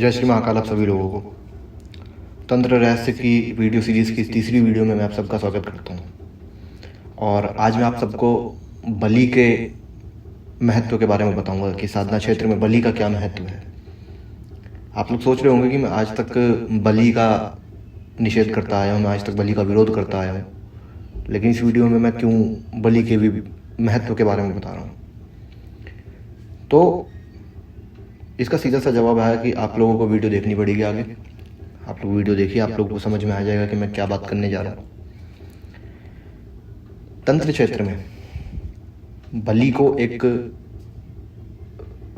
जय श्री महाकाल आप सभी लोगों को। तंत्र रहस्य की वीडियो सीरीज़ की तीसरी वीडियो में मैं आप सबका स्वागत करता हूँ। और आज मैं आप सबको बलि के महत्व के बारे में बताऊंगा कि साधना क्षेत्र में बलि का क्या महत्व है। आप लोग सोच रहे होंगे कि मैं आज तक बलि का निषेध करता आया हूँ, मैं आज तक बलि का विरोध करता आया हूँ, लेकिन इस वीडियो में मैं क्यों बलि के भी महत्व के बारे में बता रहा हूँ। तो इसका सीधा सा जवाब है कि आप लोगों को वीडियो देखनी पड़ेगी। आगे आप लोग वीडियो देखिए, आप लोगों को समझ में आ जाएगा कि मैं क्या बात करने जा रहा हूँ। तंत्र क्षेत्र में बलि को एक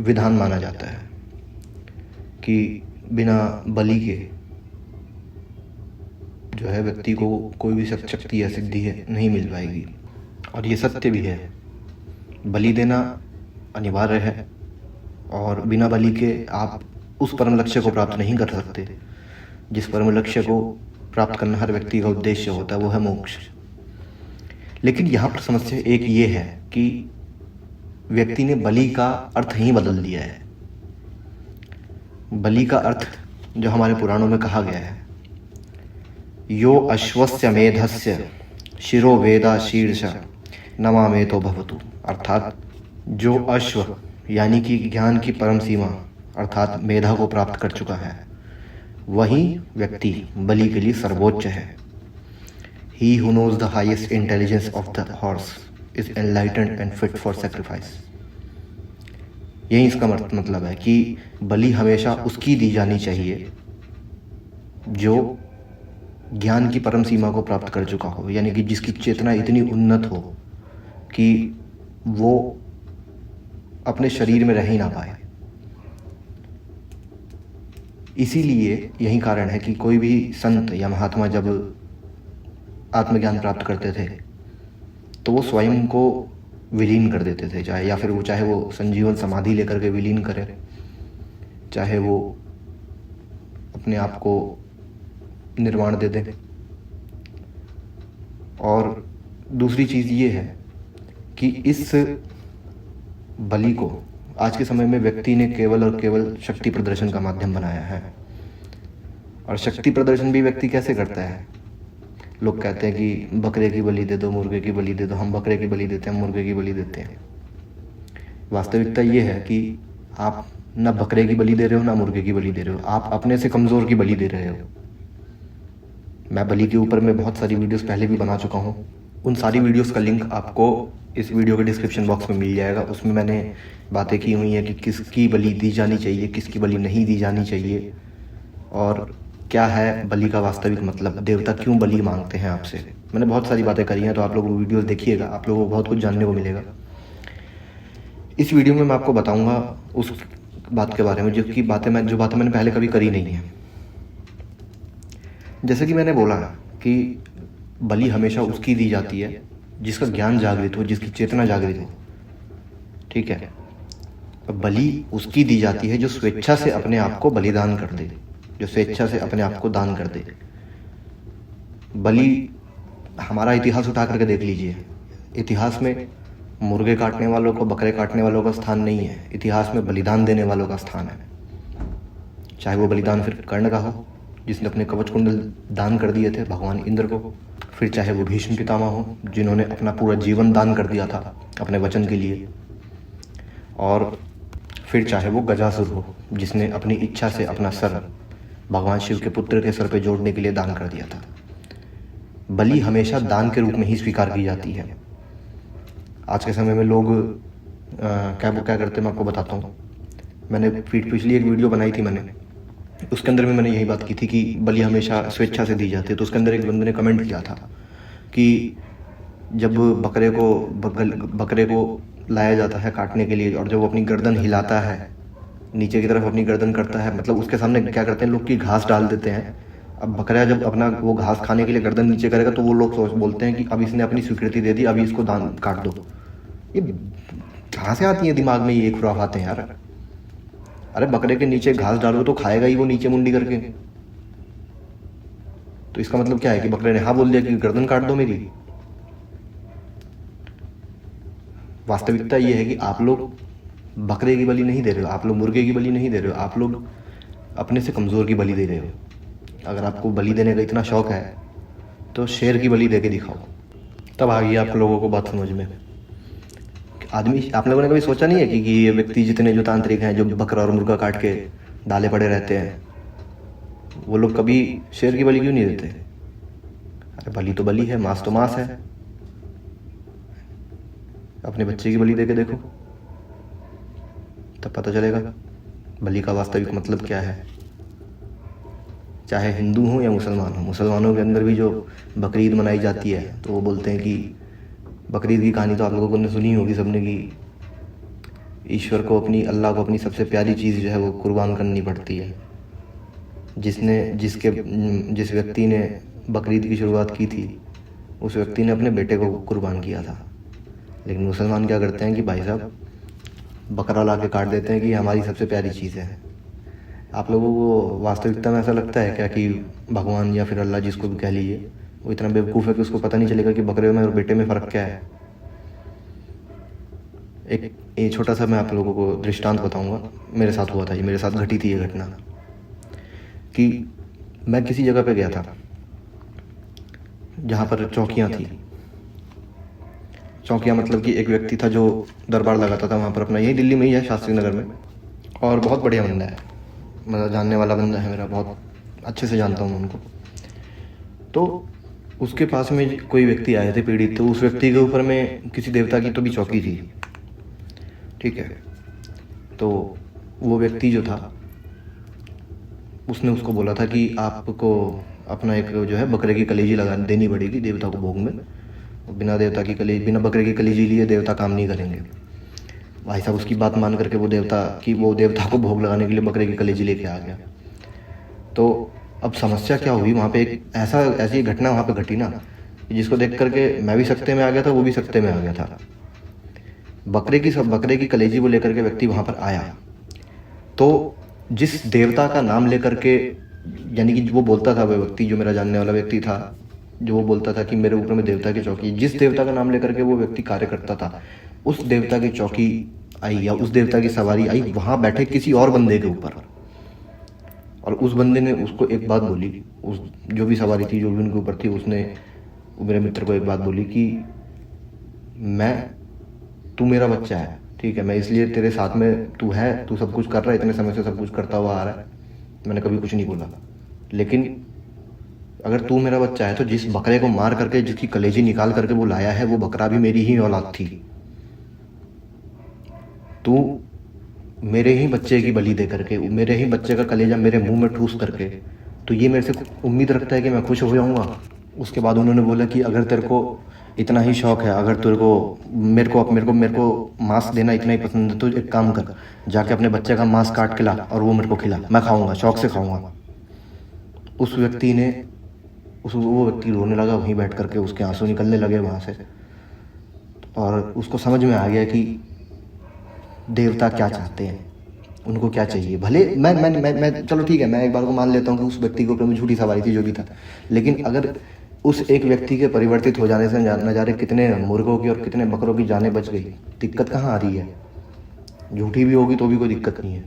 विधान माना जाता है कि बिना बलि के जो है व्यक्ति को कोई भी शक्ति या सिद्धि है नहीं मिल पाएगी। और ये सत्य भी है, बलि देना अनिवार्य है और बिना बलि के आप उस परम लक्ष्य को प्राप्त नहीं कर सकते जिस परम लक्ष्य को प्राप्त करना हर व्यक्ति का उद्देश्य होता है, वो है मोक्ष। लेकिन यहाँ पर समस्या एक ये है कि व्यक्ति ने बलि का अर्थ ही बदल दिया है। बलि का अर्थ जो हमारे पुराणों में कहा गया है, यो अश्वस्य मेधस्य शिरो वेदा शीर्ष नमामे तो भवतु, अर्थात जो अश्व यानी कि ज्ञान की परम सीमा अर्थात मेधा को प्राप्त कर चुका है, वही व्यक्ति बलि के लिए सर्वोच्च है। He who knows the highest intelligence of the horse is enlightened and fit for sacrifice। यही इसका मतलब है कि बलि हमेशा उसकी दी जानी चाहिए जो ज्ञान की परम सीमा को प्राप्त कर चुका हो, यानी कि जिसकी चेतना इतनी उन्नत हो कि वो अपने शरीर में रह ही ना पाए। इसीलिए यही कारण है कि कोई भी संत या महात्मा जब आत्मज्ञान प्राप्त करते थे तो वो स्वयं को विलीन कर देते थे, चाहे वो संजीवन समाधि लेकर के विलीन करें, चाहे वो अपने आप को निर्वाण दे दें। और दूसरी चीज़ ये है कि इस बलि को आज के समय में व्यक्ति ने केवल और केवल शक्ति प्रदर्शन का माध्यम बनाया है। और शक्ति प्रदर्शन भी व्यक्ति कैसे करता है? लोग कहते हैं कि बकरे की बलि दे दो, मुर्गे की बलि दे दो। हम बकरे की बलि देते हैं, मुर्गे की बलि देते हैं। वास्तविकता ये है कि आप ना बकरे की बलि दे रहे हो ना मुर्गे की बलि दे रहे हो, आप अपने से कमज़ोर की बलि दे रहे हो। मैं बलि के ऊपर में बहुत सारी वीडियोस पहले भी बना चुका हूँ। उन सारी वीडियोस का लिंक आपको इस वीडियो के डिस्क्रिप्शन बॉक्स में मिल जाएगा। उसमें मैंने बातें की हुई हैं कि किसकी बलि दी जानी चाहिए, किसकी बलि नहीं दी जानी चाहिए, और क्या है बलि का वास्तविक मतलब, देवता क्यों बलि मांगते हैं आपसे। मैंने बहुत सारी बातें करी हैं, तो आप लोग वो वीडियोस देखिएगा, आप लोगों को बहुत कुछ जानने को मिलेगा। इस वीडियो में मैं आपको बताऊँगा उस बात के बारे में जो बातें मैंने पहले कभी करी नहीं है। जैसे कि मैंने बोला कि बलि हमेशा उसकी दी जाती है जिसका ज्ञान जागृत हो, जिसकी चेतना जागृत हो, ठीक है। बलि उसकी दी जाती है जो स्वेच्छा से अपने आप को बलिदान कर दे, जो स्वेच्छा से अपने आप को दान कर दे। बलि हमारा इतिहास उठा करके देख लीजिए, इतिहास में मुर्गे काटने वालों को, बकरे काटने वालों का स्थान नहीं है, इतिहास में बलिदान देने वालों का स्थान है। चाहे वो बलिदान फिर कर्ण का हो जिसने अपने कवच कुंडल दान कर दिए थे भगवान इंद्र को, फिर चाहे वो भीष्म पितामह हो जिन्होंने अपना पूरा जीवन दान कर दिया था अपने वचन के लिए, और फिर चाहे वो गजासुर हो जिसने अपनी इच्छा से अपना सर भगवान शिव के पुत्र के सर पे जोड़ने के लिए दान कर दिया था। बलि हमेशा दान के रूप में ही स्वीकार की जाती है। आज के समय में लोग क्या करते हैं मैं आपको बताता हूँ। मैंने पिछली एक वीडियो बनाई थी, मैंने उसके अंदर में मैंने यही बात की थी कि बलि हमेशा स्वेच्छा से दी जाती है। तो उसके अंदर एक बंदे ने कमेंट किया था कि जब बकरे को लाया जाता है काटने के लिए और जब वो अपनी गर्दन हिलाता है, नीचे की तरफ अपनी गर्दन करता है, मतलब उसके सामने क्या करते हैं लोग कि घास डाल देते हैं। अब बकरा जब अपना वो घास खाने के लिए गर्दन नीचे करेगा तो वो लोग बोलते हैं कि अब इसने अपनी स्वीकृति दे दी, अभी इसको दान काट दो। ये कहाँ से आती है दिमाग में ये एक खुराफातें यार? अरे बकरे के नीचे घास डालो तो खाएगा ही वो नीचे मुंडी करके। तो इसका मतलब क्या है कि बकरे ने हाँ बोल दिया कि गर्दन काट दो मेरी। वास्तविकता ये है कि आप लोग बकरे की बलि नहीं दे रहे हो, आप लोग मुर्गे की बलि नहीं दे रहे हो, आप लोग अपने से कमज़ोर की बलि दे रहे हो। अगर आपको बलि देने का इतना शौक़ है तो शेर की बलि दे के दिखाओ, तब आ गई आप लोगों को बात समझ में। आदमी, आप लोगों ने कभी सोचा नहीं है कि ये व्यक्ति जितने जो तांत्रिक हैं, जो बकरा और मुर्गा काट के डाले पड़े रहते हैं, वो लोग कभी शेर की बलि क्यों नहीं देते? अरे बलि तो बलि है, मांस तो मांस है। अपने बच्चे की बलि दे के देखो, तब पता चलेगा बलि का वास्तविक मतलब क्या है। चाहे हिंदू हो या मुसलमान हो, मुसलमानों के अंदर भी जो बकरीद मनाई जाती है तो वो बोलते हैं कि बकरीद की कहानी तो आप लोगों ने सुनी होगी सबने, कि ईश्वर को अपनी, अल्लाह को अपनी सबसे प्यारी चीज़ जो है वो कुर्बान करनी पड़ती है। जिस व्यक्ति ने बकरीद की शुरुआत की थी उस व्यक्ति ने अपने बेटे को कुर्बान किया था। लेकिन मुसलमान क्या करते हैं कि भाई साहब बकरा ला के काट देते हैं कि हमारी सबसे प्यारी चीज़ है। आप लोगों को वास्तविकता में ऐसा लगता है क्या कि भगवान या फिर अल्लाह, जिसको भी कह लीजिए, वो इतना बेवकूफ़ है कि उसको पता नहीं चलेगा कि बकरे में और बेटे में फ़र्क क्या है? एक छोटा सा मैं आप लोगों को दृष्टांत बताऊंगा। मेरे साथ हुआ था ये, मेरे साथ घटी थी ये घटना, कि मैं किसी जगह पे गया था जहाँ पर चौकियाँ थी। चौकियाँ मतलब कि एक व्यक्ति था जो दरबार लगाता था वहाँ पर अपना, यही दिल्ली में ही है, शास्त्री नगर में, और बहुत बढ़िया बंदा है, मतलब जानने वाला बंदा है मेरा, बहुत अच्छे से जानता हूँ उनको। तो उसके पास में कोई व्यक्ति आए थे पीड़ित, तो उस व्यक्ति के ऊपर में किसी देवता की तो भी चौकी थी, ठीक है। तो वो व्यक्ति जो था उसने उसको बोला था कि आपको अपना एक जो है बकरे की कलेजी लगा देनी पड़ेगी देवता को भोग में, बिना बकरे की कलेजी लिए देवता काम नहीं करेंगे। भाई साहब उसकी बात मान करके वो देवता को भोग लगाने के लिए बकरे की कलेजी लेके आ गया। तो अब समस्या क्या हुई, वहाँ पे एक ऐसी घटना वहाँ पे घटी ना, जिसको देख करके मैं भी सकते में आ गया था, वो भी सकते में आ गया था। बकरे की कलेजी वो लेकर के व्यक्ति वहाँ पर आया, तो जिस देवता का नाम लेकर के, यानी कि वो बोलता था, वो व्यक्ति जो मेरा जानने वाला व्यक्ति था, जो वो बोलता था कि मेरे ऊपर में देवता की चौकी, जिस देवता का नाम लेकर के वो व्यक्ति कार्य करता था, उस देवता की चौकी आई या उस देवता की सवारी आई वहाँ बैठे किसी और बंदे के ऊपर। और उस बंदे ने उसको एक बात बोली, उस जो भी सवारी थी, जो भी उनके ऊपर थी, उसने मेरे मित्र को एक बात बोली कि तू मेरा बच्चा है, ठीक है, मैं इसलिए तेरे साथ में, तू सब कुछ कर रहा है, इतने समय से सब कुछ करता हुआ आ रहा है, मैंने कभी कुछ नहीं बोला, लेकिन अगर तू मेरा बच्चा है तो जिस बकरे को मार करके, जिसकी कलेजी निकाल करके वो लाया है, वो बकरा भी मेरी ही औलाद थी। तू मेरे ही बच्चे की बलि दे करके, मेरे ही बच्चे का कलेजा मेरे मुंह में ठूस करके, तो ये मेरे से उम्मीद रखता है कि मैं खुश हो जाऊंगा। उसके बाद उन्होंने बोला कि अगर तेरे को इतना ही शौक है, अगर तेरे को मेरे को मांस देना इतना ही पसंद है, तो एक काम कर, जाके अपने बच्चे का मांस काट के ला और वो मेरे को खिला, मैं खाऊंगा, शौक से खाऊंगा। वो व्यक्ति रोने लगा वहीं बैठ करके, उसके आंसू निकलने लगे वहाँ से, और उसको समझ में आ गया कि देवता क्या चाहते हैं, उनको क्या चाहिए। भले मैं चलो ठीक है, मैं एक बार को मान लेता हूँ कि उस व्यक्ति के ऊपर में झूठी सवारी थी, जो भी था, लेकिन अगर उस एक व्यक्ति के परिवर्तित हो जाने से न जाने कितने मुर्गों की और कितने बकरों की जानें बच गई, दिक्कत कहाँ आ रही है? झूठी भी होगी तो भी कोई दिक्कत नहीं है।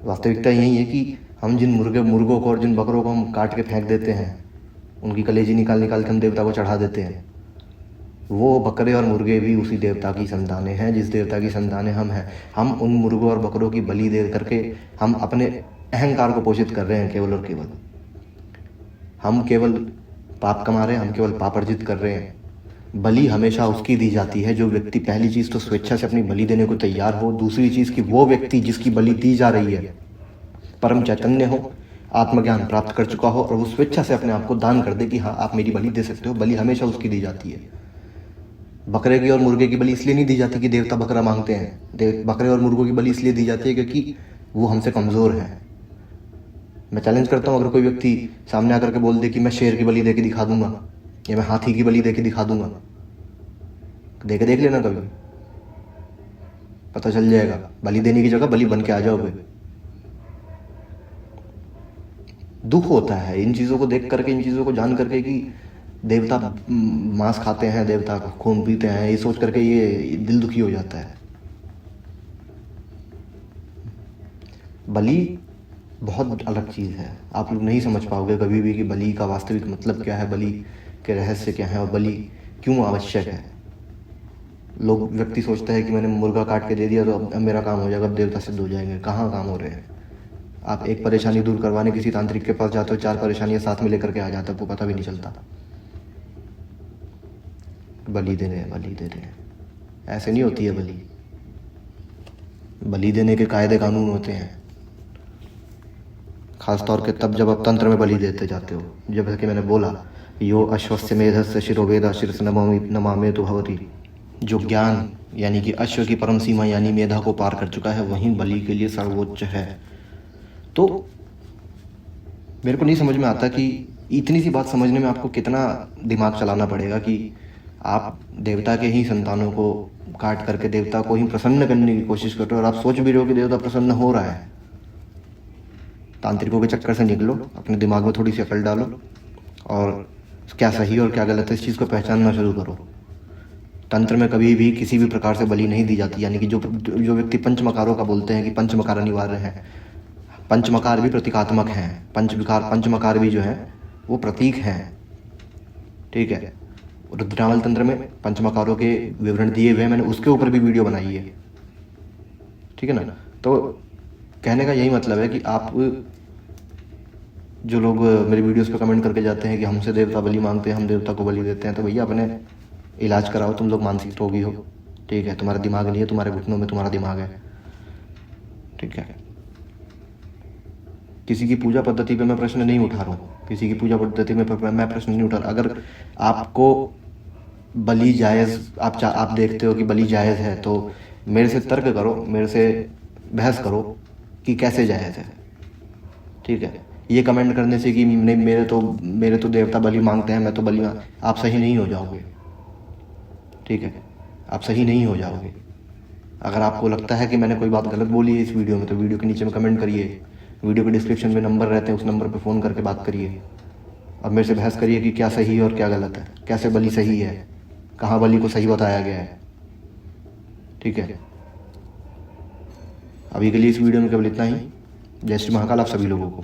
वास्तविकता यही है कि हम जिन मुर्गों को और जिन बकरों को हम काट के फेंक देते हैं, उनकी कलेजी निकाल के हम देवता को चढ़ा देते हैं, वो बकरे और मुर्गे भी उसी देवता की संतानें हैं, जिस देवता की संतानें हम हैं। हम उन मुर्गों और बकरों की बलि दे करके हम अपने अहंकार को पोषित कर रहे हैं, केवल और केवल। हम केवल पाप कमा रहे हैं, हम केवल पाप अर्जित कर रहे हैं। बलि हमेशा उसकी दी जाती है जो व्यक्ति, पहली चीज़ तो स्वेच्छा से अपनी बलि देने को तैयार हो, दूसरी चीज़ कि वो व्यक्ति जिसकी बलि दी जा रही है परम चैतन्य हो, आत्मज्ञान प्राप्त कर चुका हो, और वो स्वेच्छा से अपने आप को दान कर दे कि हाँ आप मेरी बलि दे सकते हो। बलि हमेशा उसकी दी जाती है। बकरे की और मुर्गे की बलि इसलिए नहीं दी जाती कि देवता बकरा मांगते हैं। बकरे और मुर्गों की बलि इसलिए दी जाती है क्योंकि वो हमसे कमज़ोर हैं। मैं चैलेंज करता हूँ, अगर कोई व्यक्ति सामने आकर के बोल दे कि मैं शेर की बलि दे के दिखा दूंगा या मैं हाथी की बलि दे के दिखा दूंगा, देख लेना, कभी पता चल जाएगा। बलि देने की जगह बलि बन के आ जाओगे। दुख होता है इन चीज़ों को देख करके, इन चीज़ों को जान करके कि देवता मांस खाते हैं, देवता का खून पीते हैं, ये सोच करके ये दिल दुखी हो जाता है। बलि बहुत अलग चीज़ है। आप लोग नहीं समझ पाओगे कभी भी कि बलि का वास्तविक मतलब क्या है, बलि के रहस्य क्या है और बलि क्यों आवश्यक है। लोग व्यक्ति सोचता है कि मैंने मुर्गा काट के दे दिया तो अब मेरा काम हो जाएगा, अब देवता सिद्ध हो जाएंगे। कहाँ काम हो रहे हैं। आप एक परेशानी दूर करवाने किसी तांत्रिक के पास जाते हो, 4 परेशानियां साथ में लेकर के आ जाते हो, आपको पता भी नहीं चलता। बलि दे रहे हैं, बलि दे रहे हैं, ऐसे नहीं होती है बलि। बलि देने के कायदे कानून होते हैं, खास तौर के तब जब आप तंत्र में बलि देते जाते हो। जब कि मैंने बोला, यो अश्वस्य मेधस्य शिरोवेदा शीर्ष नमामे तो भवती। जो ज्ञान यानी कि अश्व की परम सीमा यानी मेधा को पार कर चुका है, वहीं बलि के लिए सर्वोच्च है। तो मेरे को नहीं समझ में आता कि इतनी सी बात समझने में आपको कितना दिमाग चलाना पड़ेगा कि आप देवता के ही संतानों को काट करके देवता को ही प्रसन्न करने की कोशिश कर रहे हो, और आप सोच भी रहे हो कि देवता प्रसन्न हो रहा है। तांत्रिकों के चक्कर से निकलो, अपने दिमाग में थोड़ी सी अकल डालो और क्या सही और क्या गलत है इस चीज़ को पहचानना शुरू करो। तंत्र में कभी भी किसी भी प्रकार से बलि नहीं दी जाती। यानी कि जो व्यक्ति पंचमकारों का बोलते हैं कि पंचमकार अनिवार्य है, पंचमकार भी प्रतीकात्मक हैं। पंचमकार भी जो है वो प्रतीक हैं, ठीक है। रुद्रावल तंत्र में पंचमकारों के विवरण दिए हुए हैं, मैंने उसके ऊपर भी वीडियो बनाई है, ठीक है ना। तो कहने का यही मतलब है कि आप जो लोग मेरी वीडियोस पे कमेंट करके जाते हैं कि हमसे देवता बलि मांगते हैं, हम देवता को बलि देते हैं, तो भैया अपने इलाज कराओ। तुम लोग मानसिक रोगी हो, ठीक है। तुम्हारा दिमाग नहीं है, तुम्हारे घुटनों में तुम्हारा दिमाग है, ठीक है। किसी की पूजा पद्धति पे मैं प्रश्न नहीं उठा रहा हूँ, किसी की पूजा पद्धति में मैं प्रश्न नहीं उठा रहा। अगर आपको बलि जायज़, आप देखते हो कि बलि जायज़ है, तो मेरे से तर्क करो, मेरे से बहस करो कि कैसे जायज़ है, ठीक है। ये कमेंट करने से कि नहीं मेरे तो देवता बलि मांगते हैं, मैं तो बलि, आप सही नहीं हो जाओगे, ठीक है। आप सही नहीं हो जाओगे। अगर आपको लगता है कि मैंने कोई बात गलत बोली है इस वीडियो में, तो वीडियो के नीचे में कमेंट करिए। वीडियो के डिस्क्रिप्शन में नंबर रहते हैं, उस नंबर पर फ़ोन करके बात करिए और मेरे से बहस करिए कि क्या सही है और क्या गलत है, कैसे बलि सही है, कहाँ बलि को सही बताया गया है, ठीक है। अभी के लिए इस वीडियो में केवल इतना ही। जय श्री महाकाल आप सभी लोगों को।